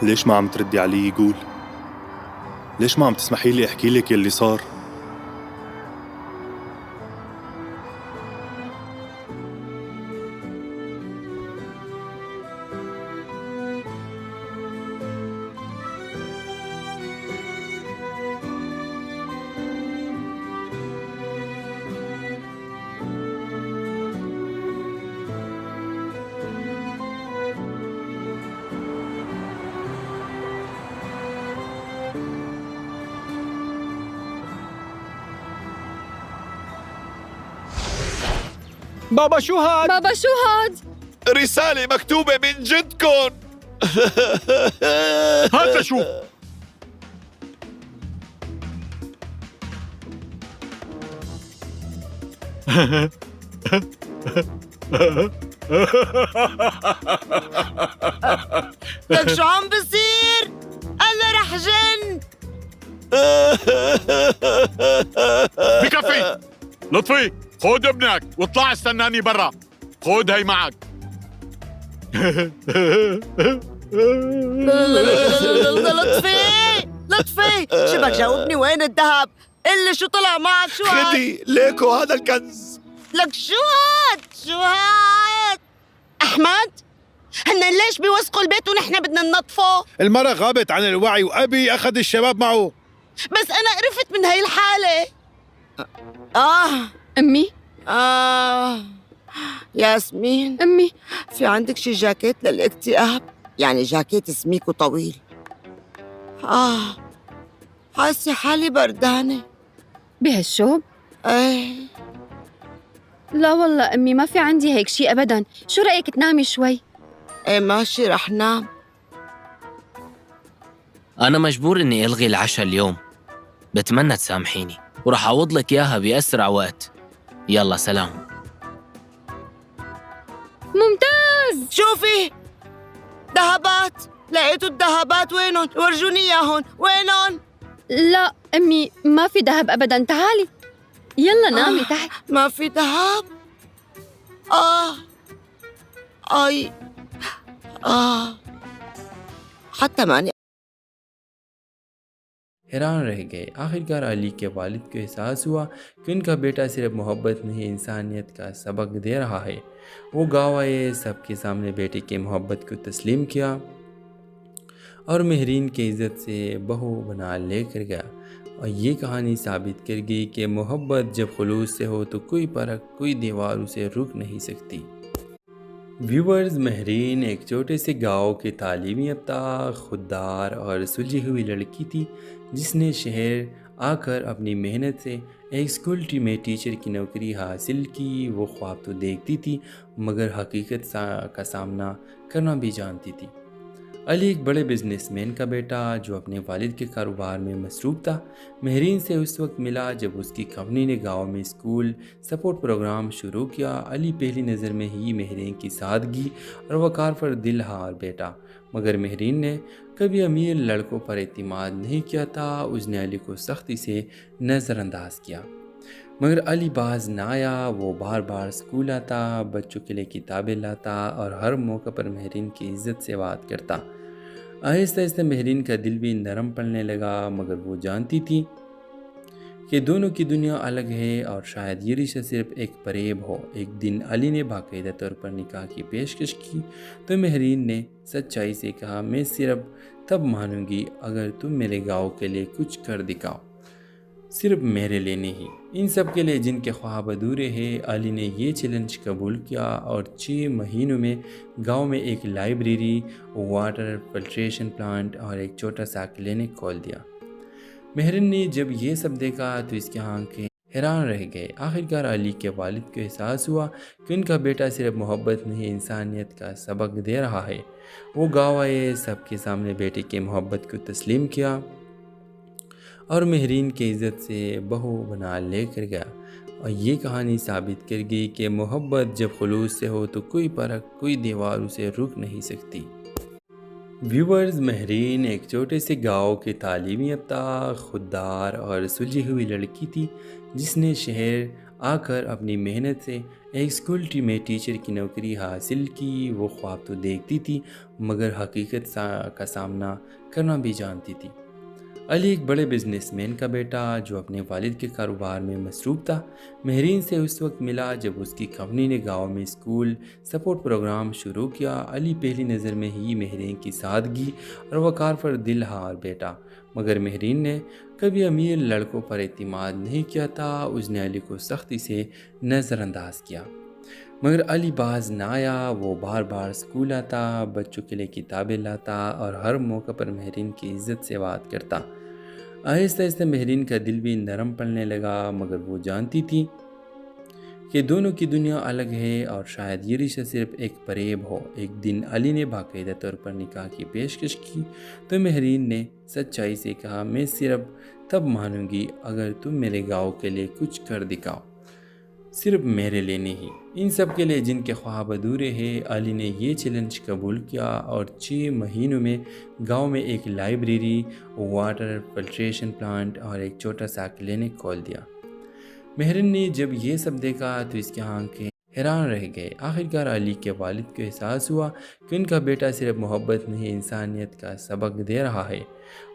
ليش ما عم تردي علي؟ يقول ليش ما عم تسمحي لي احكي لك يلي صار؟ بابا شو هاد؟ بابا شو هاد؟ رسالة مكتوبة من جدكن. هات لشوف. لك شو عم بصير؟ أنا رح جن. بكفي. لطفي خود ابنك واطلع استناني برا. خود هي معك. لطفي شبك جاوبني وين الذهب؟ اللي شو طلع معك؟ شو هاد؟ خدي ليكو هذا الكنز. لك شو هاد؟ أحمد هن ليش بيوثقوا البيت ونحن بدنا ننظفه؟ المرة غابت عن الوعي وأبي أخذ الشباب معه. بس أنا قرفت من هاي الحالة. أمي ياسمين، أمي في عندك شي جاكيت للاكتئاب؟ يعني جاكيت سميك وطويل. حاسة حالي بردانة. بهالشوب؟ ايه لا والله أمي ما في عندي هيك شي أبداً. شو رأيك تنامي شوي؟ ايه ماشي رح نام. أنا مجبور إني ألغي العشاء اليوم. بتمنى تسامحيني ورح أعوض لك إياها بأسرع وقت. يلا سلام. ممتاز. شوفي ذهبات، لقيتوا الذهبات وينهم؟ ورجوني اياهم. وينهم؟ لا أمي ما في ذهب أبداً. تعالي يلا نامي تحت. ما في ذهب. اي حتى ماني حیران رہ گئے۔ آخرکار علی کے والد کو احساس ہوا کہ ان کا بیٹا صرف محبت نہیں انسانیت کا سبق دے رہا ہے۔ وہ گاؤں آئے، سب کے سامنے بیٹے کی محبت کو تسلیم کیا اور مہرین کی عزت سے بہو بنا لے کر گیا۔ اور یہ کہانی ثابت کر گئی کہ محبت جب خلوص سے ہو تو کوئی پرکھ، کوئی دیوار اسے روک نہیں سکتی۔ ویورز، مہرین ایک چھوٹے سے گاؤں کی تعلیمی یافتہ، خوددار اور سلجھی ہوئی لڑکی تھی جس نے شہر آ کر اپنی محنت سے ایک اسکول میں ٹیچر کی نوکری حاصل کی۔ وہ خواب تو دیکھتی تھی مگر حقیقت کا سامنا کرنا بھی جانتی تھی۔ علی ایک بڑے بزنس مین کا بیٹا جو اپنے والد کے کاروبار میں مصروف تھا، مہرین سے اس وقت ملا جب اس کی کمپنی نے گاؤں میں اسکول سپورٹ پروگرام شروع کیا۔ علی پہلی نظر میں ہی مہرین کی سادگی اور وقار پر دل ہار بیٹھا، مگر مہرین نے کبھی امیر لڑکوں پر اعتماد نہیں کیا تھا۔ اس نے علی کو سختی سے نظر انداز کیا، مگر علی باز نہ آیا۔ وہ بار بار اسکول آتا، بچوں کے لیے کتابیں لاتا اور ہر موقع پر مہرین کی عزت سے بات کرتا۔ آہستہ آہستہ مہرین کا دل بھی نرم پڑنے لگا، مگر وہ جانتی تھی کہ دونوں کی دنیا الگ ہے اور شاید یہ رشتہ صرف ایک فریب ہو۔ ایک دن علی نے باقاعدہ طور پر نکاح کی پیشکش کی تو مہرین نے سچائی سے کہا، میں صرف تب مانوں گی اگر تم میرے گاؤں کے لیے کچھ کر دکھاؤ، صرف میرے لیے نہیں، ان سب کے لیے جن کے خواب ادھورے ہیں۔ علی نے یہ چیلنج قبول کیا اور 6 مہینوں میں گاؤں میں ایک لائبریری، واٹر فلٹریشن پلانٹ اور ایک چھوٹا سا کلینک کھول دیا۔ مہرین نے جب یہ سب دیکھا تو اس کی آنکھیں حیران رہ گئے۔ آخرکار علی کے والد کو احساس ہوا کہ ان کا بیٹا صرف محبت نہیں انسانیت کا سبق دے رہا ہے۔ وہ گاؤں آئے، سب کے سامنے بیٹے کی محبت کو تسلیم کیا اور مہرین کی عزت سے بہو بنا لے کر گیا۔ اور یہ کہانی ثابت کر گئی کہ محبت جب خلوص سے ہو تو کوئی پرکھ، کوئی دیوار اسے روک نہیں سکتی۔ ویورز، مہرین ایک چھوٹے سے گاؤں کی تعلیمی یافتہ، خوددار اور سلجھی ہوئی لڑکی تھی جس نے شہر آ کر اپنی محنت سے ایک اسکول میں ٹیچر کی نوکری حاصل کی۔ وہ خواب تو دیکھتی تھی مگر حقیقت کا سامنا کرنا بھی جانتی تھی۔ علی ایک بڑے بزنس مین کا بیٹا جو اپنے والد کے کاروبار میں مصروف تھا، مہرین سے اس وقت ملا جب اس کی کمپنی نے گاؤں میں اسکول سپورٹ پروگرام شروع کیا۔ علی پہلی نظر میں ہی مہرین کی سادگی اور وقار پر دل ہار بیٹھا، مگر مہرین نے کبھی امیر لڑکوں پر اعتماد نہیں کیا تھا۔ اس نے علی کو سختی سے نظر انداز کیا، مگر علی باز نہ آیا۔ وہ بار بار اسکول آتا، بچوں کے لیے کتابیں لاتا اور ہر موقع پر مہرین کی عزت سے بات کرتا۔ آہستہ آہستہ مہرین کا دل بھی نرم پڑنے لگا، مگر وہ جانتی تھی کہ دونوں کی دنیا الگ ہے اور شاید یہ رشتہ صرف ایک فریب ہو۔ ایک دن علی نے باقاعدہ طور پر نکاح کی پیشکش کی تو مہرین نے سچائی سے کہا، میں صرف تب مانوں گی اگر تم میرے گاؤں کے لیے کچھ کر دکھاؤ، صرف میرے لیے نہیں، ان سب کے لیے جن کے خواب ادھورے ہیں۔ علی نے یہ چیلنج قبول کیا اور 6 مہینوں میں گاؤں میں ایک لائبریری، واٹر فلٹریشن پلانٹ اور ایک چھوٹا سا کلینک کھول دیا۔ مہرین نے جب یہ سب دیکھا تو اس کی آنکھیں حیران رہ گئے۔ آخرکار علی کے والد کو احساس ہوا کہ ان کا بیٹا صرف محبت نہیں، انسانیت کا سبق دے رہا ہے۔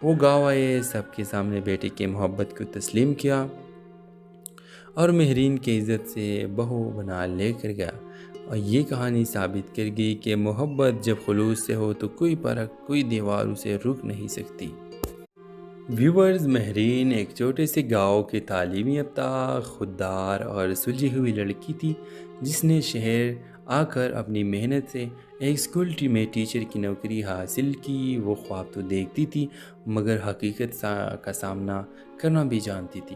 وہ گاؤں آئے، سب کے سامنے بیٹے کی محبت کو تسلیم کیا اور مہرین کی عزت سے بہو بنا لے کر گیا۔ اور یہ کہانی ثابت کر گئی کہ محبت جب خلوص سے ہو تو کوئی فرق، کوئی دیوار اسے روک نہیں سکتی۔ ویورز، مہرین ایک چھوٹے سے گاؤں کی تعلیم یافتہ، خوددار اور سلجھی ہوئی لڑکی تھی جس نے شہر آ کر اپنی محنت سے ایک اسکول میں ٹیچر کی نوکری حاصل کی۔ وہ خواب تو دیکھتی تھی مگر حقیقت کا سامنا کرنا بھی جانتی تھی۔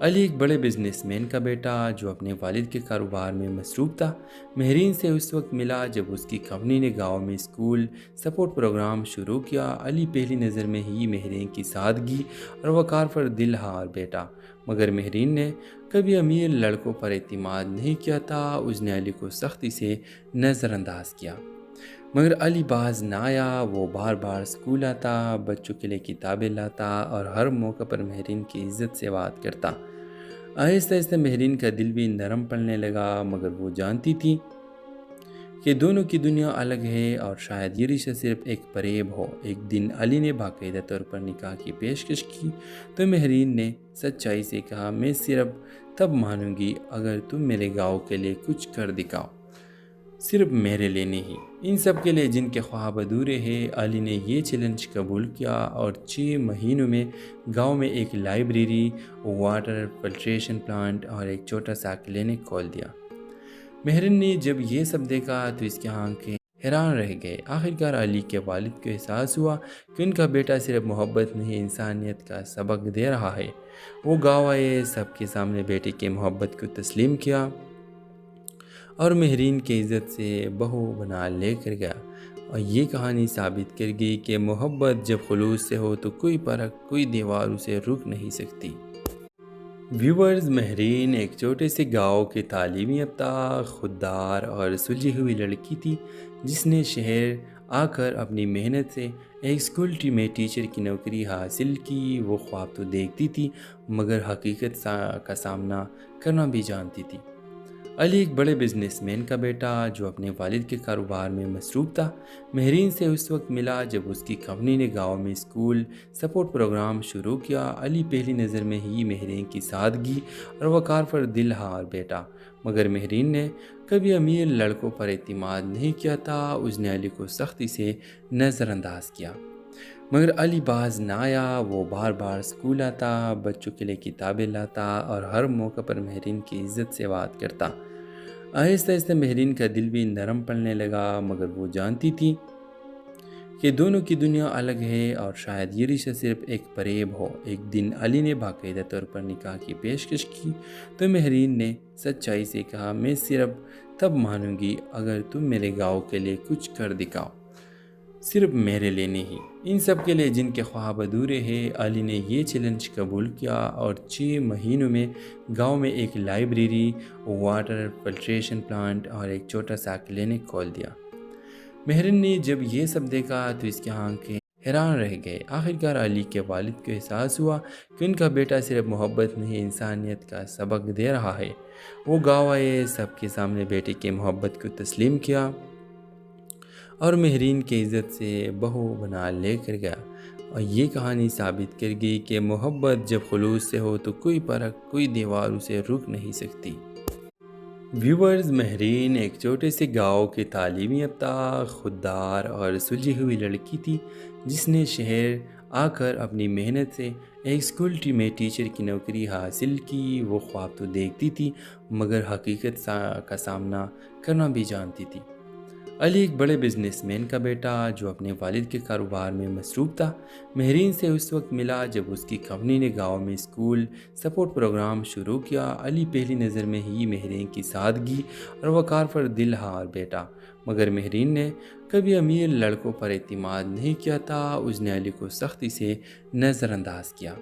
علی ایک بڑے بزنس مین کا بیٹا جو اپنے والد کے کاروبار میں مصروف تھا، مہرین سے اس وقت ملا جب اس کی کمپنی نے گاؤں میں اسکول سپورٹ پروگرام شروع کیا۔ علی پہلی نظر میں ہی مہرین کی سادگی اور وقار پر دل ہار بیٹھا، مگر مہرین نے کبھی امیر لڑکوں پر اعتماد نہیں کیا تھا۔ اس نے علی کو سختی سے نظر انداز کیا، مگر علی باز نہ آیا۔ وہ بار بار اسکول آتا، بچوں کے لیے کتابیں لاتا اور ہر موقع پر مہرین کی عزت سے بات کرتا۔ آہستہ آہستہ مہرین کا دل بھی نرم پڑنے لگا، مگر وہ جانتی تھی کہ دونوں کی دنیا الگ ہے اور شاید یہ رشتہ صرف ایک فریب ہو۔ ایک دن علی نے باقاعدہ طور پر نکاح کی پیشکش کی تو مہرین نے سچائی سے کہا، میں صرف تب مانوں گی اگر تم میرے گاؤں کے لیے کچھ کر دکھاؤ، صرف میرے لیے نہیں، ان سب کے لیے جن کے خواب ادھورے ہیں۔ علی نے یہ چیلنج قبول کیا اور 6 مہینوں میں گاؤں میں ایک لائبریری، واٹر فلٹریشن پلانٹ اور ایک چھوٹا سا کلینک کھول دیا۔ مہرین نے جب یہ سب دیکھا تو اس کی آنکھیں حیران رہ گئے۔ آخرکار علی کے والد کو احساس ہوا کہ ان کا بیٹا صرف محبت نہیں، انسانیت کا سبق دے رہا ہے۔ وہ گاؤں آئے، سب کے سامنے بیٹے کی محبت کو تسلیم کیا اور مہرین کی عزت سے بہو بنا لے کر گیا۔ اور یہ کہانی ثابت کر گئی کہ محبت جب خلوص سے ہو تو کوئی فرق، کوئی دیوار اسے روک نہیں سکتی۔ ویورز، مہرین ایک چھوٹے سے گاؤں کی تعلیم یافتہ، خوددار اور سلجھی ہوئی لڑکی تھی جس نے شہر آ کر اپنی محنت سے ایک اسکول میں ٹیچر کی نوکری حاصل کی۔ وہ خواب تو دیکھتی تھی مگر حقیقت کا سامنا کرنا بھی جانتی تھی۔ علی ایک بڑے بزنس مین کا بیٹا جو اپنے والد کے کاروبار میں مصروف تھا، مہرین سے اس وقت ملا جب اس کی کمپنی نے گاؤں میں اسکول سپورٹ پروگرام شروع کیا۔ علی پہلی نظر میں ہی مہرین کی سادگی اور وقار پر دل ہار بیٹھا، مگر مہرین نے کبھی امیر لڑکوں پر اعتماد نہیں کیا تھا۔ اس نے علی کو سختی سے نظر انداز کیا، مگر علی باز نہ آیا۔ وہ بار بار اسکول آتا، بچوں کے لیے کتابیں لاتا اور ہر موقع پر مہرین کی عزت سے بات کرتا۔ آہستہ آہستہ مہرین کا دل بھی نرم پڑنے لگا، مگر وہ جانتی تھی کہ دونوں کی دنیا الگ ہے اور شاید یہ رشتہ صرف ایک فریب ہو۔ ایک دن علی نے باقاعدہ طور پر نکاح کی پیشکش کی تو مہرین نے سچائی سے کہا، میں صرف تب مانوں گی اگر تم میرے گاؤں کے لیے کچھ کر دکھاؤ، صرف میرے لیے نہیں، ان سب کے لیے جن کے خواب ادھورے ہیں۔ علی نے یہ چیلنج قبول کیا اور 6 مہینوں میں گاؤں میں ایک لائبریری، واٹر فلٹریشن پلانٹ اور ایک چھوٹا سا کلینک کھول دیا۔ مہرین نے جب یہ سب دیکھا تو اس کی آنکھیں حیران رہ گئے۔ آخرکار علی کے والد کو احساس ہوا کہ ان کا بیٹا صرف محبت نہیں انسانیت کا سبق دے رہا ہے۔ وہ گاؤں آئے، سب کے سامنے بیٹے کی محبت کو تسلیم کیا اور مہرین کی عزت سے بہو بنا لے کر گیا۔ اور یہ کہانی ثابت کر گئی کہ محبت جب خلوص سے ہو تو کوئی فرق، کوئی دیوار اسے روک نہیں سکتی۔ ویورز، مہرین ایک چھوٹے سے گاؤں کی تعلیمی یافتہ، خوددار اور سلجھی ہوئی لڑکی تھی جس نے شہر آ کر اپنی محنت سے ایک اسکول میں ٹیچر کی نوکری حاصل کی۔ وہ خواب تو دیکھتی تھی مگر حقیقت کا سامنا کرنا بھی جانتی تھی۔ علی ایک بڑے بزنس مین کا بیٹا جو اپنے والد کے کاروبار میں مصروف تھا، مہرین سے اس وقت ملا جب اس کی کمپنی نے گاؤں میں اسکول سپورٹ پروگرام شروع کیا۔ علی پہلی نظر میں ہی مہرین کی سادگی اور وقار پر دل ہار بیٹھا، مگر مہرین نے کبھی امیر لڑکوں پر اعتماد نہیں کیا تھا۔ اس نے علی کو سختی سے نظر انداز کیا،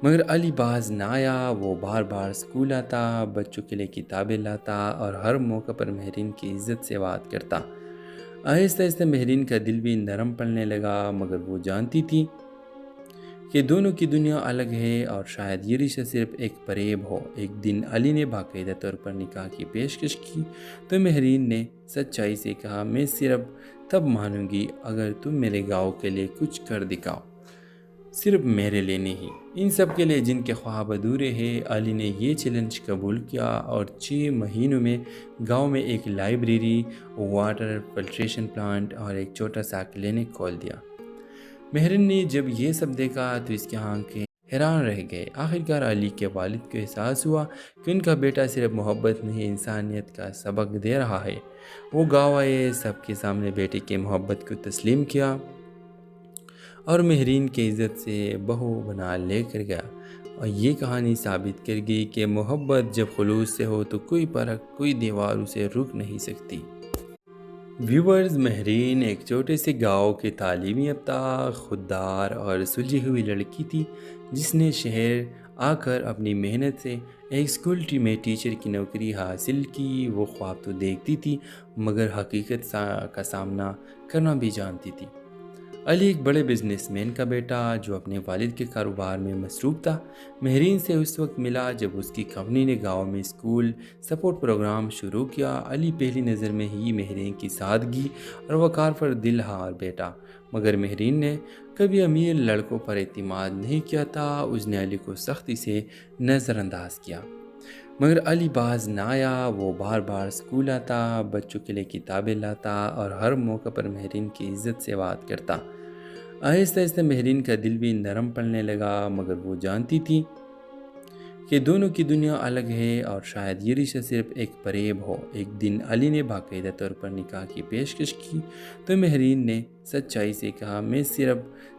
مگر علی باز نہ آیا۔ وہ بار بار اسکول آتا، بچوں کے لیے کتابیں لاتا اور ہر موقع پر مہرین کی عزت سے بات کرتا۔ آہستہ آہستہ مہرین کا دل بھی نرم پڑنے لگا، مگر وہ جانتی تھی کہ دونوں کی دنیا الگ ہے اور شاید یہ رشتہ صرف ایک فریب ہو۔ ایک دن علی نے باقاعدہ طور پر نکاح کی پیشکش کی تو مہرین نے سچائی سے کہا، میں صرف تب مانوں گی اگر تم میرے گاؤں کے لیے کچھ کر دکھاؤ، صرف میرے لیے نہیں، ان سب کے لیے جن کے خواب ادھورے ہیں۔ علی نے یہ چیلنج قبول کیا اور 6 مہینوں میں گاؤں میں ایک لائبریری، واٹر فلٹریشن پلانٹ اور ایک چھوٹا سا کلینک کھول دیا۔ مہرین نے جب یہ سب دیکھا تو اس کی آنکھیں حیران رہ گئے۔ آخرکار علی کے والد کو احساس ہوا کہ ان کا بیٹا صرف محبت نہیں انسانیت کا سبق دے رہا ہے۔ وہ گاؤں آئے، سب کے سامنے بیٹے کی محبت کو تسلیم کیا اور مہرین کی عزت سے بہو بنا لے کر گیا۔ اور یہ کہانی ثابت کر گئی کہ محبت جب خلوص سے ہو تو کوئی فرق، کوئی دیوار اسے روک نہیں سکتی۔ ویورز، مہرین ایک چھوٹے سے گاؤں کی تعلیمی یافتہ، خوددار اور سلجھی ہوئی لڑکی تھی جس نے شہر آ کر اپنی محنت سے ایک اسکول میں ٹیچر کی نوکری حاصل کی۔ وہ خواب تو دیکھتی تھی مگر حقیقت کا سامنا کرنا بھی جانتی تھی۔ علی ایک بڑے بزنس مین کا بیٹا جو اپنے والد کے کاروبار میں مصروف تھا، مہرین سے اس وقت ملا جب اس کی کمپنی نے گاؤں میں اسکول سپورٹ پروگرام شروع کیا۔ علی پہلی نظر میں ہی مہرین کی سادگی اور وقار پر دل ہار بیٹھا، مگر مہرین نے کبھی امیر لڑکوں پر اعتماد نہیں کیا تھا۔ اس نے علی کو سختی سے نظر انداز کیا، مگر علی باز نہ آیا۔ وہ بار بار اسکول آتا، بچوں کے لیے کتابیں لاتا اور ہر موقع پر مہرین کی عزت سے بات کرتا۔ آہستہ آہستہ مہرین کا دل بھی نرم پڑنے لگا، مگر وہ جانتی تھی کہ دونوں کی دنیا الگ ہے اور شاید یہ رشتہ صرف ایک فریب ہو۔ ایک دن علی نے باقاعدہ طور پر نکاح کی پیشکش کی تو مہرین نے سچائی سے کہا، میں صرف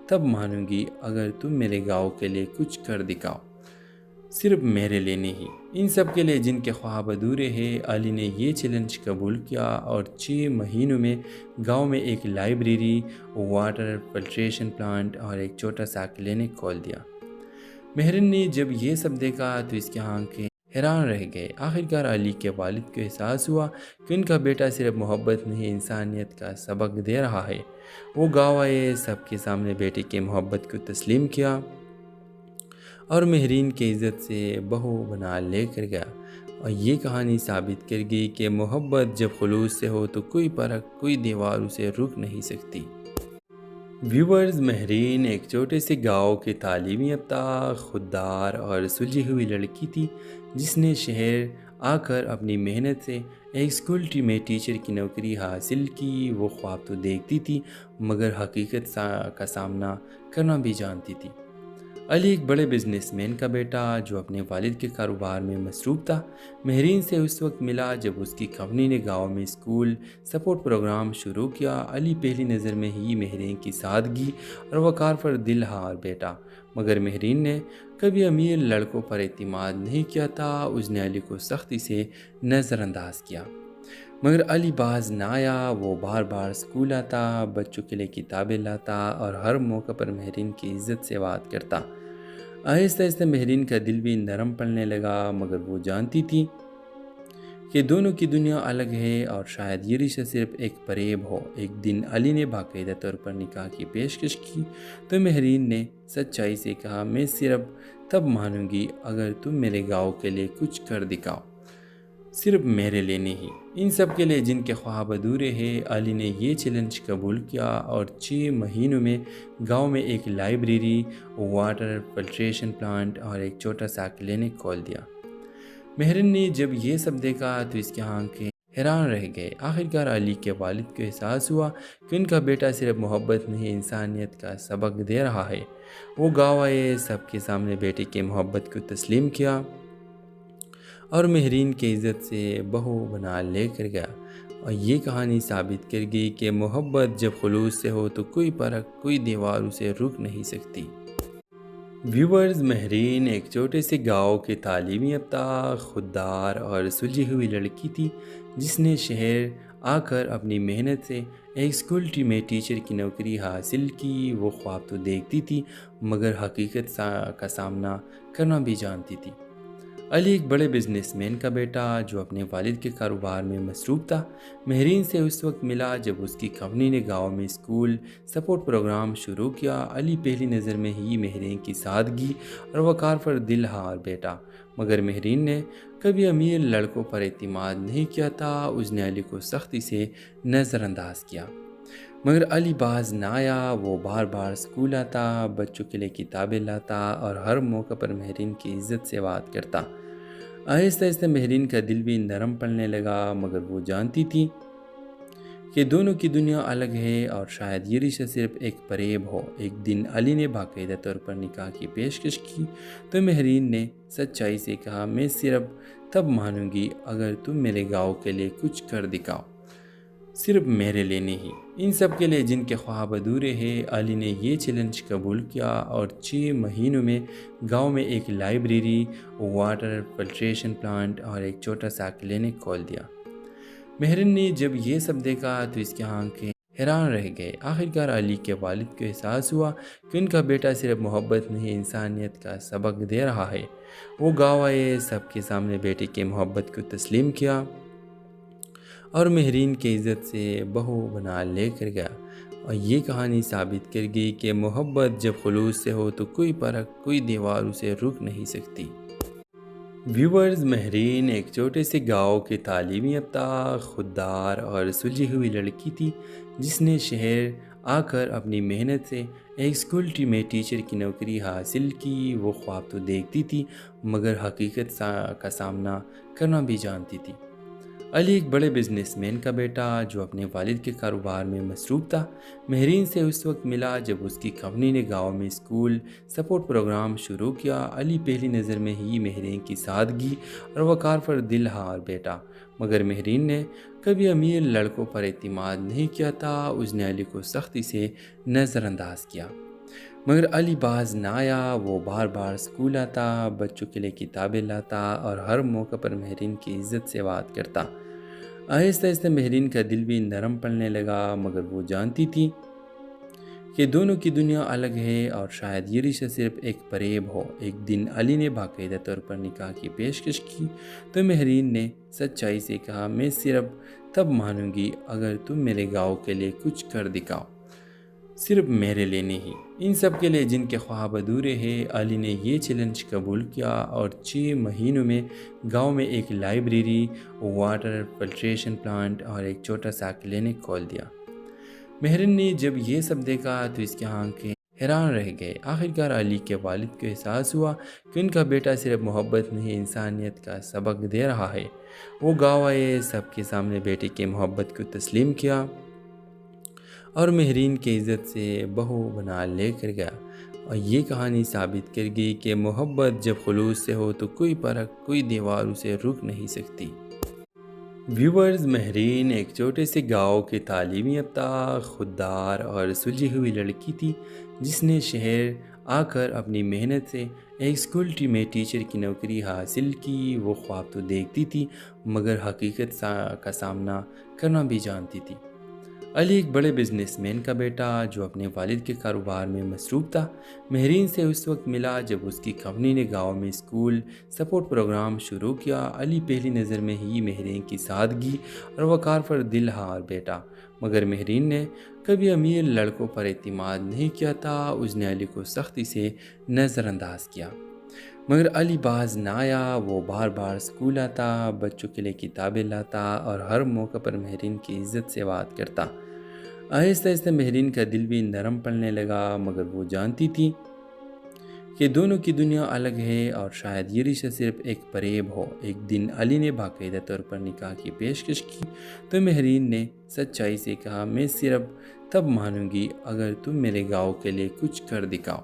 تب مانوں گی اگر تم میرے گاؤں کے لیے کچھ کر دکھاؤ، صرف میرے لیے نہیں، ان سب کے لیے جن کے خواب ادھورے ہیں۔ علی نے یہ چیلنج قبول کیا اور 6 مہینوں میں گاؤں میں ایک لائبریری، واٹر فلٹریشن پلانٹ اور ایک چھوٹا سا کلینک کھول دیا۔ مہرین نے جب یہ سب دیکھا تو اس کی آنکھیں حیران رہ گئے۔ آخرکار علی کے والد کو احساس ہوا کہ ان کا بیٹا صرف محبت نہیں انسانیت کا سبق دے رہا ہے۔ وہ گاؤں آئے، سب کے سامنے بیٹے کی محبت کو تسلیم کیا اور مہرین کی عزت سے بہو بنا لے کر گیا۔ اور یہ کہانی ثابت کر گئی کہ محبت جب خلوص سے ہو تو کوئی فرق، کوئی دیوار اسے روک نہیں سکتی۔ ویورز، مہرین ایک چھوٹے سے گاؤں کی تعلیمی یافتہ، خوددار اور سلجھی ہوئی لڑکی تھی جس نے شہر آ کر اپنی محنت سے ایک اسکول میں ٹیچر کی نوکری حاصل کی۔ وہ خواب تو دیکھتی تھی مگر حقیقت کا سامنا کرنا بھی جانتی تھی۔ علی ایک بڑے بزنس مین کا بیٹا جو اپنے والد کے کاروبار میں مصروف تھا، مہرین سے اس وقت ملا جب اس کی کمپنی نے گاؤں میں اسکول سپورٹ پروگرام شروع کیا۔ علی پہلی نظر میں ہی مہرین کی سادگی اور وقار پر دل ہار بیٹھا، مگر مہرین نے کبھی امیر لڑکوں پر اعتماد نہیں کیا تھا۔ اس نے علی کو سختی سے نظر انداز کیا، مگر علی باز نہ آیا۔ وہ بار بار اسکول آتا، بچوں کے لیے کتابیں لاتا اور ہر موقع پر مہرین کی عزت سے بات کرتا۔ آہستہ آہستہ مہرین کا دل بھی نرم پڑنے لگا، مگر وہ جانتی تھی کہ کہ دونوں کی دنیا الگ ہے اور شاید یہ رشتہ صرف ایک فریب ہو۔ ایک دن علی نے باقاعدہ طور پر نکاح کی پیشکش کی تو مہرین نے سچائی سے کہا، میں صرف تب مانوں گی اگر تم میرے گاؤں کے لیے کچھ کر دکھاؤ، صرف میرے لیے نہیں، ان سب کے لیے جن کے خواب ادھورے ہیں۔ علی نے یہ چیلنج قبول کیا اور 6 مہینوں میں گاؤں میں ایک لائبریری، واٹر فلٹریشن پلانٹ اور ایک چھوٹا سا کلینک کھول دیا۔ مہرین نے جب یہ سب دیکھا تو اس کی آنکھیں حیران رہ گئے۔ آخرکار علی کے والد کو احساس ہوا کہ ان کا بیٹا صرف محبت نہیں، انسانیت کا سبق دے رہا ہے۔ وہ گاؤں آئے، سب کے سامنے بیٹے کی محبت کو تسلیم کیا اور مہرین کی عزت سے بہو بنا لے کر گیا۔ اور یہ کہانی ثابت کر گئی کہ محبت جب خلوص سے ہو تو کوئی فرق، کوئی دیوار اسے روک نہیں سکتی۔ ویورز، مہرین ایک چھوٹے سے گاؤں کے تعلیم یافتہ، خوددار اور سلجھی ہوئی لڑکی تھی جس نے شہر آ کر اپنی محنت سے ایک اسکول میں ٹیچر کی نوکری حاصل کی۔ وہ خواب تو دیکھتی تھی مگر حقیقت کا سامنا کرنا بھی جانتی تھی۔ علی ایک بڑے بزنس مین کا بیٹا جو اپنے والد کے کاروبار میں مصروف تھا، مہرین سے اس وقت ملا جب اس کی کمپنی نے گاؤں میں اسکول سپورٹ پروگرام شروع کیا۔ علی پہلی نظر میں ہی مہرین کی سادگی اور وقار پر دل ہار بیٹھا، مگر مہرین نے کبھی امیر لڑکوں پر اعتماد نہیں کیا تھا۔ اس نے علی کو سختی سے نظر انداز کیا مگر علی باز نہ آیا۔ وہ بار بار اسکول آتا، بچوں کے لیے کتابیں لاتا اور ہر موقع پر مہرین کی عزت سے بات کرتا۔ آہستہ آہستہ مہرین کا دل بھی نرم پڑنے لگا، مگر وہ جانتی تھی کہ دونوں کی دنیا الگ ہے اور شاید یہ رشتہ صرف ایک فریب ہو۔ ایک دن علی نے باقاعدہ طور پر نکاح کی پیشکش کی تو مہرین نے سچائی سے کہا، میں صرف تب مانوں گی اگر تم میرے گاؤں کے لیے کچھ کر دکھاؤ، صرف میرے لیے نہیں، ان سب کے لیے جن کے خواب ادھورے ہیں۔ علی نے یہ چیلنج قبول کیا اور 6 مہینوں میں گاؤں میں ایک لائبریری، واٹر فلٹریشن پلانٹ اور ایک چھوٹا سا کلینک کھول دیا۔ مہرین نے جب یہ سب دیکھا تو اس کی آنکھیں حیران رہ گئے۔ آخرکار علی کے والد کو احساس ہوا کہ ان کا بیٹا صرف محبت نہیں، انسانیت کا سبق دے رہا ہے۔ وہ گاؤں آئے، سب کے سامنے بیٹے کی محبت کو تسلیم کیا اور مہرین کی عزت سے بہو بنا لے کر گیا۔ اور یہ کہانی ثابت کر گئی کہ محبت جب خلوص سے ہو تو کوئی فرق، کوئی دیوار اسے روک نہیں سکتی۔ ویورز، مہرین ایک چھوٹے سے گاؤں کے تعلیم یافتہ، خوددار اور سلجھی ہوئی لڑکی تھی جس نے شہر آ کر اپنی محنت سے ایک اسکول میں ٹیچر کی نوکری حاصل کی۔ وہ خواب تو دیکھتی تھی مگر حقیقت کا سامنا کرنا بھی جانتی تھی۔ علی ایک بڑے بزنس مین کا بیٹا جو اپنے والد کے کاروبار میں مصروف تھا، مہرین سے اس وقت ملا جب اس کی کمپنی نے گاؤں میں اسکول سپورٹ پروگرام شروع کیا۔ علی پہلی نظر میں ہی مہرین کی سادگی اور وقار پر دل ہار بیٹھا، مگر مہرین نے کبھی امیر لڑکوں پر اعتماد نہیں کیا تھا۔ اس نے علی کو سختی سے نظر انداز کیا مگر علی باز نہ آیا۔ وہ بار بار اسکول آتا، بچوں کے لیے کتابیں لاتا اور ہر موقع پر مہرین کی عزت سے بات کرتا۔ آہستہ آہستہ مہرین کا دل بھی نرم پڑنے لگا، مگر وہ جانتی تھی کہ دونوں کی دنیا الگ ہے اور شاید یہ رشتہ صرف ایک فریب ہو۔ ایک دن علی نے باقاعدہ طور پر نکاح کی پیشکش کی تو مہرین نے سچائی سے کہا، میں صرف تب مانوں گی اگر تم میرے گاؤں کے لیے کچھ کر دکھاؤ، صرف میرے لیے نہیں، ان سب کے لیے جن کے خواب ادھورے ہیں۔ علی نے یہ چیلنج قبول کیا اور 6 مہینوں میں گاؤں میں ایک لائبریری، واٹر فلٹریشن پلانٹ اور ایک چھوٹا سا کلینک کھول دیا۔ مہرین نے جب یہ سب دیکھا تو اس کی آنکھیں حیران رہ گئے۔ آخرکار علی کے والد کو احساس ہوا کہ ان کا بیٹا صرف محبت نہیں، انسانیت کا سبق دے رہا ہے۔ وہ گاؤں آئے، سب کے سامنے بیٹے کی محبت کو تسلیم کیا اور مہرین کی عزت سے بہو بنا لے کر گیا۔ اور یہ کہانی ثابت کر گئی کہ محبت جب خلوص سے ہو تو کوئی فرق، کوئی دیوار اسے روک نہیں سکتی۔ ویورز، مہرین ایک چھوٹے سے گاؤں کے تعلیم یافتہ، خوددار اور سلجھی ہوئی لڑکی تھی جس نے شہر آ کر اپنی محنت سے ایک اسکول میں ٹیچر کی نوکری حاصل کی۔ وہ خواب تو دیکھتی تھی مگر حقیقت کا سامنا کرنا بھی جانتی تھی۔ علی ایک بڑے بزنس مین کا بیٹا جو اپنے والد کے کاروبار میں مصروف تھا، مہرین سے اس وقت ملا جب اس کی کمپنی نے گاؤں میں اسکول سپورٹ پروگرام شروع کیا۔ علی پہلی نظر میں ہی مہرین کی سادگی اور وقار پر دل ہار بیٹھا، مگر مہرین نے کبھی امیر لڑکوں پر اعتماد نہیں کیا تھا۔ اس نے علی کو سختی سے نظر انداز کیا، مگر علی باز نہ آیا۔ وہ بار بار اسکول آتا، بچوں کے لیے کتابیں لاتا اور ہر موقع پر مہرین کی عزت سے بات کرتا۔ آہستہ آہستہ مہرین کا دل بھی نرم پڑنے لگا، مگر وہ جانتی تھی کہ دونوں کی دنیا الگ ہے اور شاید یہ رشتہ صرف ایک فریب ہو۔ ایک دن علی نے باقاعدہ طور پر نکاح کی پیشکش کی تو مہرین نے سچائی سے کہا، میں صرف تب مانوں گی اگر تم میرے گاؤں کے لیے کچھ کر دکھاؤ،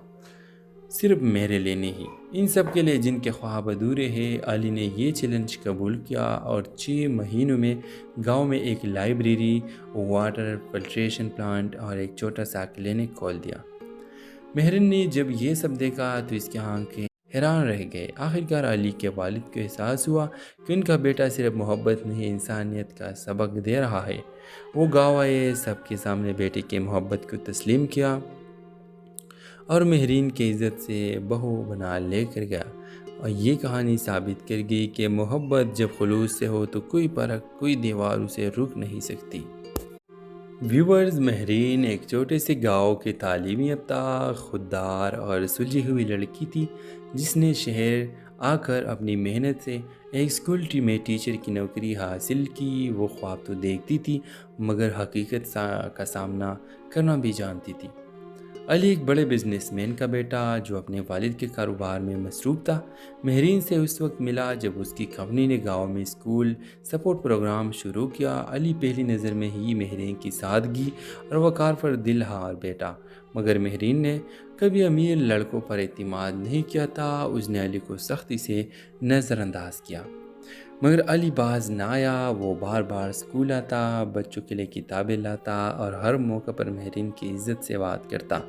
صرف میرے لیے نہیں، ان سب کے لیے جن کے خواب ادھورے ہیں۔ علی نے یہ چیلنج قبول کیا اور 6 مہینوں میں گاؤں میں ایک لائبریری، واٹر فلٹریشن پلانٹ اور ایک چھوٹا سا کلینک کھول دیا۔ مہرین نے جب یہ سب دیکھا تو اس کی آنکھیں حیران رہ گئے۔ آخرکار علی کے والد کو احساس ہوا کہ ان کا بیٹا صرف محبت نہیں، انسانیت کا سبق دے رہا ہے۔ وہ گاؤں آئے، سب کے سامنے بیٹے کی محبت کو تسلیم کیا اور مہرین کی عزت سے بہو بنا لے کر گیا۔ اور یہ کہانی ثابت کر گئی کہ محبت جب خلوص سے ہو تو کوئی فرق، کوئی دیوار اسے روک نہیں سکتی۔ ویورز، مہرین ایک چھوٹے سے گاؤں کے تعلیمی یافتہ، خوددار اور سلجھی ہوئی لڑکی تھی جس نے شہر آ کر اپنی محنت سے ایک اسکول میں ٹیچر کی نوکری حاصل کی۔ وہ خواب تو دیکھتی تھی مگر حقیقت کا سامنا کرنا بھی جانتی تھی۔ علی ایک بڑے بزنس مین کا بیٹا جو اپنے والد کے کاروبار میں مصروف تھا، مہرین سے اس وقت ملا جب اس کی کمپنی نے گاؤں میں اسکول سپورٹ پروگرام شروع کیا۔ علی پہلی نظر میں ہی مہرین کی سادگی اور وقار پر دل ہار بیٹھا، مگر مہرین نے کبھی امیر لڑکوں پر اعتماد نہیں کیا تھا۔ اس نے علی کو سختی سے نظر انداز کیا، مگر علی باز نہ آیا۔ وہ بار بار اسکول آتا، بچوں کے لیے کتابیں لاتا اور ہر موقع پر مہرین کی عزت سے بات کرتا۔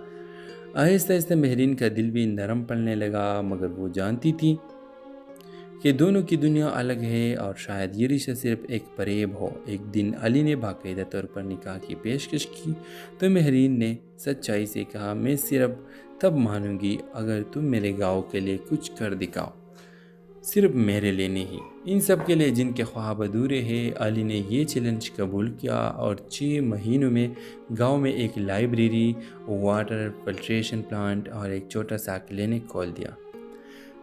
آہستہ آہستہ مہرین کا دل بھی نرم پڑنے لگا، مگر وہ جانتی تھی کہ دونوں کی دنیا الگ ہے اور شاید یہ رشتہ صرف ایک فریب ہو۔ ایک دن علی نے باقاعدہ طور پر نکاح کی پیشکش کی تو مہرین نے سچائی سے کہا، میں صرف تب مانوں گی اگر تم میرے گاؤں کے لیے کچھ کر دکھاؤ، صرف میرے لیے نہیں، ان سب کے لیے جن کے خواب ادھورے ہیں۔ علی نے یہ چیلنج قبول کیا اور 6 مہینوں میں گاؤں میں ایک لائبریری، واٹر فلٹریشن پلانٹ اور ایک چھوٹا سا کلینک کھول دیا۔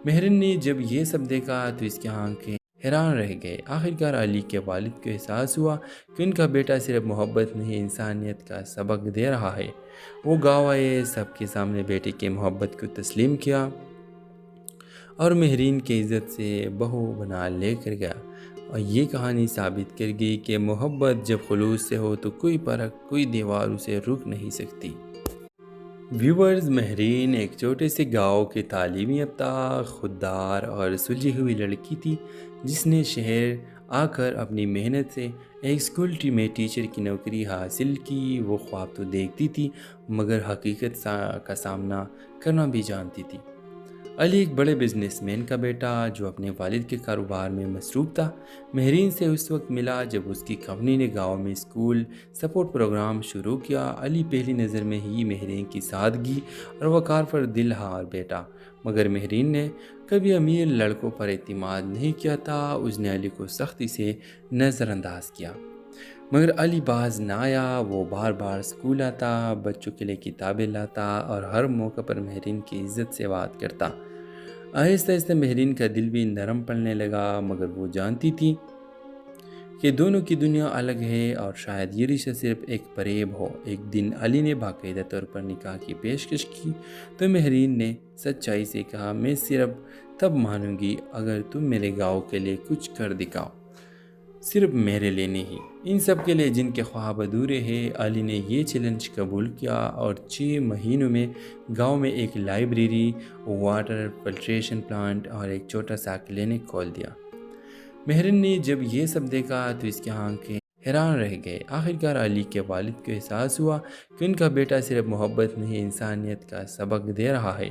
مہرین نے جب یہ سب دیکھا تو اس کی آنکھیں حیران رہ گئے۔ آخرکار علی کے والد کو احساس ہوا کہ ان کا بیٹا صرف محبت نہیں، انسانیت کا سبق دے رہا ہے۔ وہ گاؤں آئے، سب کے سامنے بیٹے کی محبت کو تسلیم کیا اور مہرین کی عزت سے بہو بنا لے کر گیا۔ اور یہ کہانی ثابت کر گئی کہ محبت جب خلوص سے ہو تو کوئی فرق، کوئی دیوار اسے روک نہیں سکتی۔ ویورز، مہرین ایک چھوٹے سے گاؤں کے تعلیمی یافتہ، خوددار اور سلجھی ہوئی لڑکی تھی جس نے شہر آ کر اپنی محنت سے ایک اسکول میں ٹیچر کی نوکری حاصل کی۔ وہ خواب تو دیکھتی تھی مگر حقیقت کا سامنا کرنا بھی جانتی تھی۔ علی ایک بڑے بزنس مین کا بیٹا جو اپنے والد کے کاروبار میں مصروف تھا، مہرین سے اس وقت ملا جب اس کی کمپنی نے گاؤں میں اسکول سپورٹ پروگرام شروع کیا۔ علی پہلی نظر میں ہی مہرین کی سادگی اور وقار پر دل ہار بیٹھا، مگر مہرین نے کبھی امیر لڑکوں پر اعتماد نہیں کیا تھا۔ اس نے علی کو سختی سے نظر انداز کیا، مگر علی باز نہ آیا۔ وہ بار بار اسکول آتا، بچوں کے لیے کتابیں لاتا اور ہر موقع پر مہرین کی عزت سے بات کرتا۔ آہستہ آہستہ مہرین کا دل بھی نرم پڑنے لگا، مگر وہ جانتی تھی کہ دونوں کی دنیا الگ ہے اور شاید یہ رشتہ صرف ایک فریب ہو۔ ایک دن علی نے باقاعدہ طور پر نکاح کی پیشکش کی تو مہرین نے سچائی سے کہا، میں صرف تب مانوں گی اگر تم میرے گاؤں کے لیے کچھ کر دکھاؤ، صرف میرے لیے نہیں، ان سب کے لیے جن کے خواب ادھورے ہیں۔ علی نے یہ چیلنج قبول کیا اور 6 مہینوں میں گاؤں میں ایک لائبریری، واٹر فلٹریشن پلانٹ اور ایک چھوٹا سا کلینک کھول دیا۔ مہرین نے جب یہ سب دیکھا تو اس کی آنکھیں حیران رہ گئے۔ آخرکار علی کے والد کو احساس ہوا کہ ان کا بیٹا صرف محبت نہیں، انسانیت کا سبق دے رہا ہے۔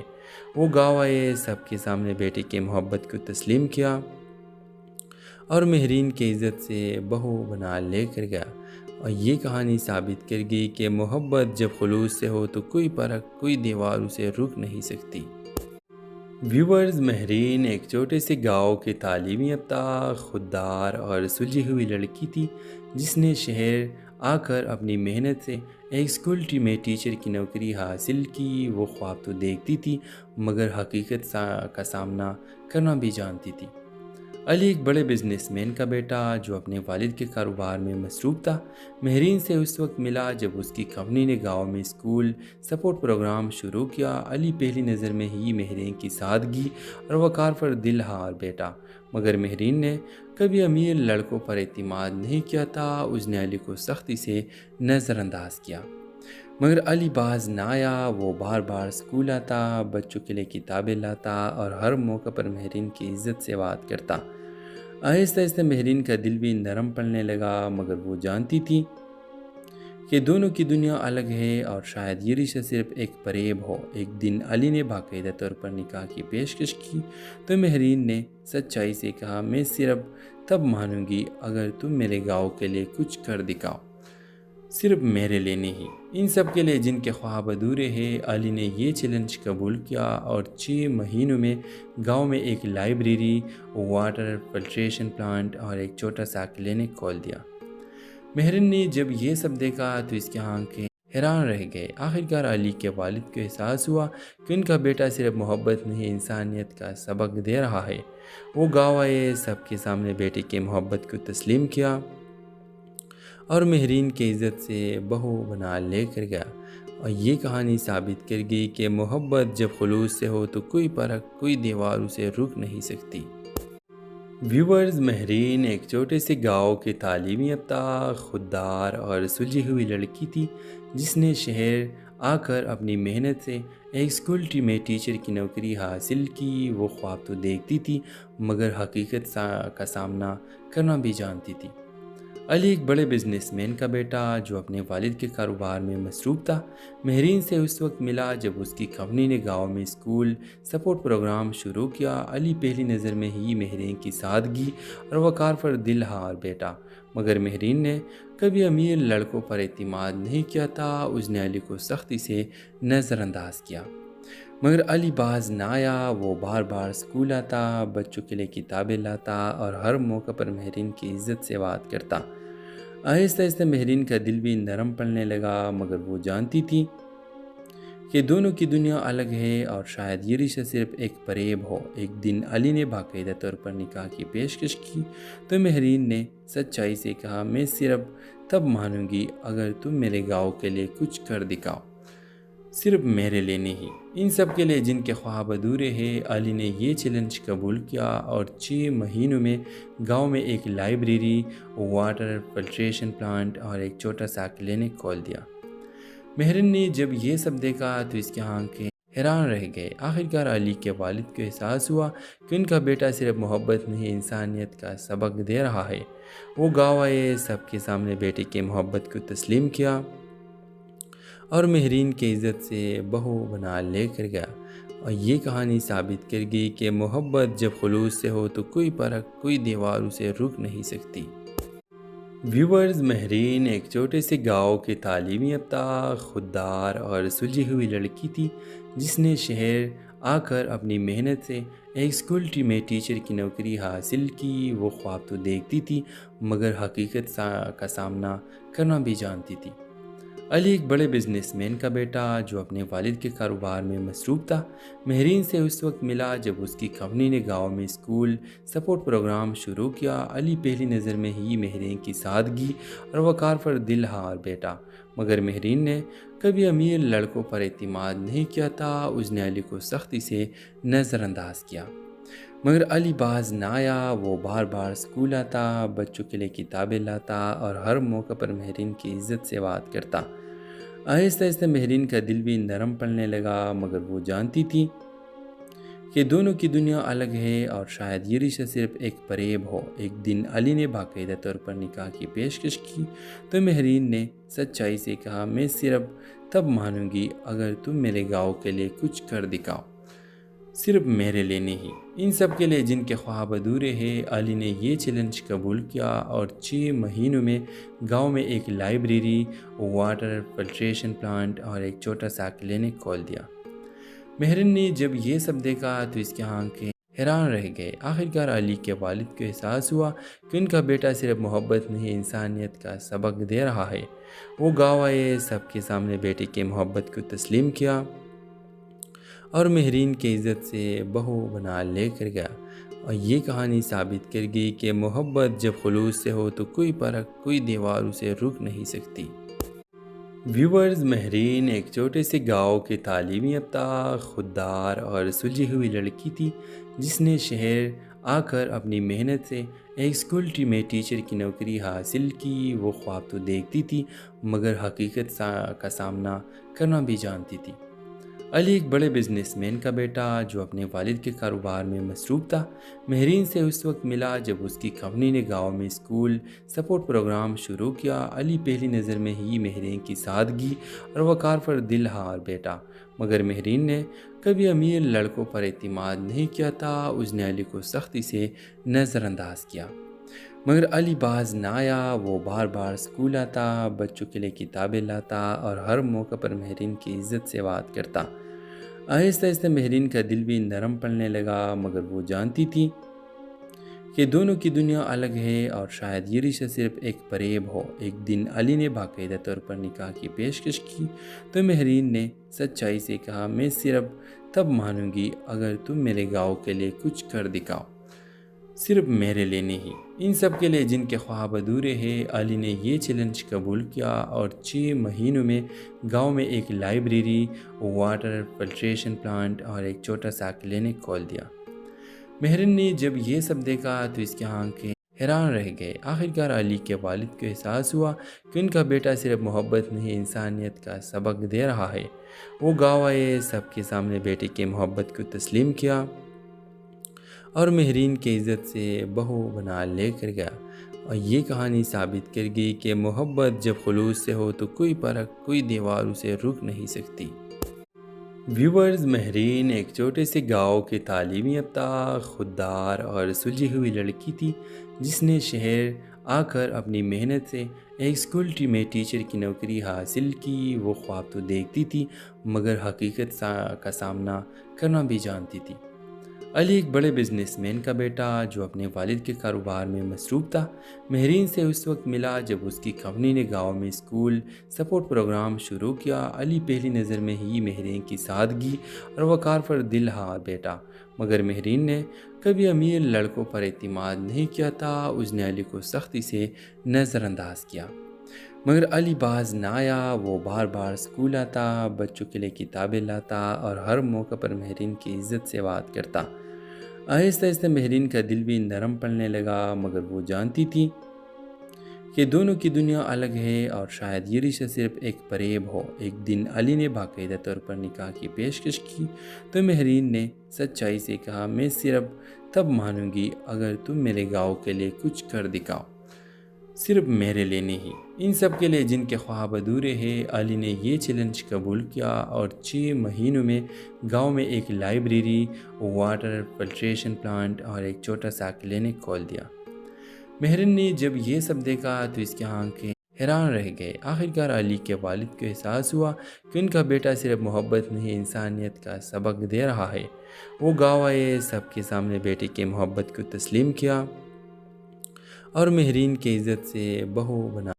وہ گاؤں آئے، سب کے سامنے بیٹے کی محبت کو تسلیم کیا اور مہرین کی عزت سے بہو بنا لے کر گیا۔ اور یہ کہانی ثابت کر گئی کہ محبت جب خلوص سے ہو تو کوئی فرق، کوئی دیوار اسے رک نہیں سکتی۔ ویورز، مہرین ایک چھوٹے سے گاؤں کے تعلیمی یافتہ، خوددار اور سلجھی ہوئی لڑکی تھی جس نے شہر آ کر اپنی محنت سے ایک اسکول میں ٹیچر کی نوکری حاصل کی۔ وہ خواب تو دیکھتی تھی مگر حقیقت کا سامنا کرنا بھی جانتی تھی۔ علی ایک بڑے بزنس مین کا بیٹا جو اپنے والد کے کاروبار میں مصروف تھا، مہرین سے اس وقت ملا جب اس کی کمپنی نے گاؤں میں اسکول سپورٹ پروگرام شروع کیا۔ علی پہلی نظر میں ہی مہرین کی سادگی اور وقار پر دل ہار بیٹھا، مگر مہرین نے کبھی امیر لڑکوں پر اعتماد نہیں کیا تھا۔ اس نے علی کو سختی سے نظر انداز کیا مگر علی باز نہ آیا۔ وہ بار بار اسکول آتا، بچوں کے لیے کتابیں لاتا اور ہر موقع پر مہرین کی عزت سے بات کرتا۔ آہستہ آہستہ مہرین کا دل بھی نرم پڑنے لگا، مگر وہ جانتی تھی کہ دونوں کی دنیا الگ ہے اور شاید یہ رشتہ صرف ایک فریب ہو۔ ایک دن علی نے باقاعدہ طور پر نکاح کی پیشکش کی تو مہرین نے سچائی سے کہا، میں صرف تب مانوں گی اگر تم میرے گاؤں کے لیے کچھ کر دکھاؤ، صرف میرے لیے نہیں، ان سب کے لیے جن کے خواب ادھورے ہیں۔ علی نے یہ چیلنج قبول کیا اور 6 مہینوں میں گاؤں میں ایک لائبریری، واٹر فلٹریشن پلانٹ اور ایک چھوٹا سا کلینک کھول دیا۔ مہرین نے جب یہ سب دیکھا تو اس کی آنکھیں حیران رہ گئے۔ آخرکار علی کے والد کو احساس ہوا کہ ان کا بیٹا صرف محبت نہیں، انسانیت کا سبق دے رہا ہے۔ وہ گاؤں آئے، سب کے سامنے بیٹے کی محبت کو تسلیم کیا اور مہرین کی عزت سے بہو بنا لے کر گیا۔ اور یہ کہانی ثابت کر گئی کہ محبت جب خلوص سے ہو تو کوئی فرق، کوئی دیوار اسے رک نہیں سکتی۔ ویورز، مہرین ایک چھوٹے سے گاؤں کے تعلیمی یافتہ، خوددار اور سلجھی ہوئی لڑکی تھی جس نے شہر آ کر اپنی محنت سے ایک اسکول میں ٹیچر کی نوکری حاصل کی۔ وہ خواب تو دیکھتی تھی مگر حقیقت کا سامنا کرنا بھی جانتی تھی۔ علی ایک بڑے بزنس مین کا بیٹا جو اپنے والد کے کاروبار میں مصروف تھا، مہرین سے اس وقت ملا جب اس کی کمپنی نے گاؤں میں اسکول سپورٹ پروگرام شروع کیا۔ علی پہلی نظر میں ہی مہرین کی سادگی اور وقار پر دل ہار بیٹھا، مگر مہرین نے کبھی امیر لڑکوں پر اعتماد نہیں کیا تھا۔ اس نے علی کو سختی سے نظر انداز کیا مگر علی باز نہ آیا۔ وہ بار بار اسکول آتا، بچوں کے لیے کتابیں لاتا اور ہر موقع پر مہرین کی عزت سے بات کرتا۔ آہستہ آہستہ مہرین کا دل بھی نرم پڑنے لگا، مگر وہ جانتی تھی کہ دونوں کی دنیا الگ ہے اور شاید یہ رشتہ صرف ایک فریب ہو۔ ایک دن علی نے باقاعدہ طور پر نکاح کی پیشکش کی تو مہرین نے سچائی سے کہا، میں صرف تب مانوں گی اگر تم میرے گاؤں کے لیے کچھ کر دکھاؤ، صرف میرے لیے نہیں، ان سب کے لیے جن کے خواب ادھورے ہیں۔ علی نے یہ چیلنج قبول کیا اور 6 مہینوں میں گاؤں میں ایک لائبریری، واٹر فلٹریشن پلانٹ اور ایک چھوٹا سا کلینک کھول دیا۔ مہرین نے جب یہ سب دیکھا تو اس کی آنکھیں حیران رہ گئے۔ آخرکار علی کے والد کو احساس ہوا کہ ان کا بیٹا صرف محبت نہیں، انسانیت کا سبق دے رہا ہے۔ وہ گاؤں آئے، سب کے سامنے بیٹے کی محبت کو تسلیم کیا اور مہرین کی عزت سے بہو بنا لے کر گیا۔ اور یہ کہانی ثابت کر گئی کہ محبت جب خلوص سے ہو تو کوئی فرق، کوئی دیوار اسے رک نہیں سکتی۔ ویورز، مہرین ایک چھوٹے سے گاؤں کے تعلیمی یافتہ، خوددار اور سلجھی ہوئی لڑکی تھی جس نے شہر آ کر اپنی محنت سے ایک اسکول میں ٹیچر کی نوکری حاصل کی۔ وہ خواب تو دیکھتی تھی مگر حقیقت کا سامنا کرنا بھی جانتی تھی۔ علی ایک بڑے بزنس مین کا بیٹا جو اپنے والد کے کاروبار میں مصروف تھا، مہرین سے اس وقت ملا جب اس کی کمپنی نے گاؤں میں اسکول سپورٹ پروگرام شروع کیا۔ علی پہلی نظر میں ہی مہرین کی سادگی اور وقار پر دل ہار بیٹھا، مگر مہرین نے کبھی امیر لڑکوں پر اعتماد نہیں کیا تھا۔ اس نے علی کو سختی سے نظر انداز کیا مگر علی باز نہ آیا۔ وہ بار بار اسکول آتا، بچوں کے لیے کتابیں لاتا اور ہر موقع پر مہرین کی عزت سے بات کرتا۔ آہستہ آہستہ مہرین کا دل بھی نرم پڑنے لگا، مگر وہ جانتی تھی کہ دونوں کی دنیا الگ ہے اور شاید یہ رشتہ صرف ایک فریب ہو۔ ایک دن علی نے باقاعدہ طور پر نکاح کی پیشکش کی تو مہرین نے سچائی سے کہا، میں صرف تب مانوں گی اگر تم میرے گاؤں کے لیے کچھ کر دکھاؤ، صرف میرے لیے نہیں، ان سب کے لیے جن کے خواب ادھورے ہیں۔ علی نے یہ چیلنج قبول کیا اور 6 مہینوں میں گاؤں میں ایک لائبریری، واٹر فلٹریشن پلانٹ اور ایک چھوٹا سا کلینک کھول دیا۔ مہرین نے جب یہ سب دیکھا تو اس کی آنکھیں حیران رہ گئے۔ آخرکار علی کے والد کو احساس ہوا کہ ان کا بیٹا صرف محبت نہیں، انسانیت کا سبق دے رہا ہے۔ وہ گاؤں آئے، سب کے سامنے بیٹے کی محبت کو تسلیم کیا اور مہرین کی عزت سے بہو بنا لے کر گیا۔ اور یہ کہانی ثابت کر گئی کہ محبت جب خلوص سے ہو تو کوئی فرق، کوئی دیوار اسے روک نہیں سکتی۔ ویورز، مہرین ایک چھوٹے سے گاؤں کی تعلیم یافتہ، خوددار اور سلجھی ہوئی لڑکی تھی جس نے شہر آ کر اپنی محنت سے ایک اسکول میں ٹیچر کی نوکری حاصل کی۔ وہ خواب تو دیکھتی تھی مگر حقیقت کا سامنا کرنا بھی جانتی تھی۔ علی ایک بڑے بزنس مین کا بیٹا جو اپنے والد کے کاروبار میں مصروف تھا، مہرین سے اس وقت ملا جب اس کی کمپنی نے گاؤں میں اسکول سپورٹ پروگرام شروع کیا۔ علی پہلی نظر میں ہی مہرین کی سادگی اور وقار پر دل ہار بیٹھا، مگر مہرین نے کبھی امیر لڑکوں پر اعتماد نہیں کیا تھا۔ اس نے علی کو سختی سے نظر انداز کیا مگر علی باز نہ آیا۔ وہ بار بار اسکول آتا، بچوں کے لیے کتابیں لاتا اور ہر موقع پر مہرین کی عزت سے بات کرتا۔ آہستہ آہستہ مہرین کا دل بھی نرم پڑنے لگا، مگر وہ جانتی تھی کہ دونوں کی دنیا الگ ہے اور شاید یہ رشتہ صرف ایک فریب ہو۔ ایک دن علی نے باقاعدہ طور پر نکاح کی پیشکش کی تو مہرین نے سچائی سے کہا، میں صرف تب مانوں گی اگر تم میرے گاؤں کے لیے کچھ کر دکھاؤ، صرف میرے لیے نہیں، ان سب کے لیے جن کے خواب ادھورے ہیں۔ علی نے یہ چیلنج قبول کیا اور 6 مہینوں میں گاؤں میں ایک لائبریری، واٹر فلٹریشن پلانٹ اور ایک چھوٹا سا کلینک کھول دیا۔ مہرین نے جب یہ سب دیکھا تو اس کی آنکھیں حیران رہ گئے۔ آخرکار علی کے والد کو احساس ہوا کہ ان کا بیٹا صرف محبت نہیں، انسانیت کا سبق دے رہا ہے۔ وہ گاؤں آئے، سب کے سامنے بیٹے کی محبت کو تسلیم کیا اور مہرین کی عزت سے بہو بنا لے کر گیا۔ اور یہ کہانی ثابت کر گئی کہ محبت جب خلوص سے ہو تو کوئی فرق، کوئی دیوار اسے روک نہیں سکتی۔ ویورز، مہرین ایک چھوٹے سے گاؤں کی تعلیم یافتہ، خوددار اور سلجھی ہوئی لڑکی تھی جس نے شہر آ کر اپنی محنت سے ایک اسکول میں ٹیچر کی نوکری حاصل کی۔ وہ خواب تو دیکھتی تھی مگر حقیقت کا سامنا کرنا بھی جانتی تھی۔ علی ایک بڑے بزنس مین کا بیٹا جو اپنے والد کے کاروبار میں مصروف تھا، مہرین سے اس وقت ملا جب اس کی کمپنی نے گاؤں میں اسکول سپورٹ پروگرام شروع کیا۔ علی پہلی نظر میں ہی مہرین کی سادگی اور وقار پر دل ہار بیٹھا، مگر مہرین نے کبھی امیر لڑکوں پر اعتماد نہیں کیا تھا۔ اس نے علی کو سختی سے نظر انداز کیا مگر علی باز نہ آیا۔ وہ بار بار اسکول آتا، بچوں کے لیے کتابیں لاتا اور ہر موقع پر مہرین کی عزت سے بات کرتا۔ آہستہ آہستہ مہرین کا دل بھی نرم پڑنے لگا، مگر وہ جانتی تھی کہ دونوں کی دنیا الگ ہے اور شاید یہ رشتہ صرف ایک فریب ہو۔ ایک دن علی نے باقاعدہ طور پر نکاح کی پیشکش کی تو مہرین نے سچائی سے کہا، میں صرف تب مانوں گی اگر تم میرے گاؤں کے لیے کچھ کر دکھاؤ، صرف میرے لیے نہیں، ان سب کے لیے جن کے خواب ادھورے ہیں۔ علی نے یہ چیلنج قبول کیا اور 6 مہینوں میں گاؤں میں ایک لائبریری، واٹر فلٹریشن پلانٹ اور ایک چھوٹا سا کلینک کھول دیا۔ مہرین نے جب یہ سب دیکھا تو اس کی آنکھیں حیران رہ گئے۔ آخرکار علی کے والد کو احساس ہوا کہ ان کا بیٹا صرف محبت نہیں، انسانیت کا سبق دے رہا ہے۔ وہ گاؤں آئے، سب کے سامنے بیٹے کی محبت کو تسلیم کیا اور مہرین کی عزت سے بہو بنا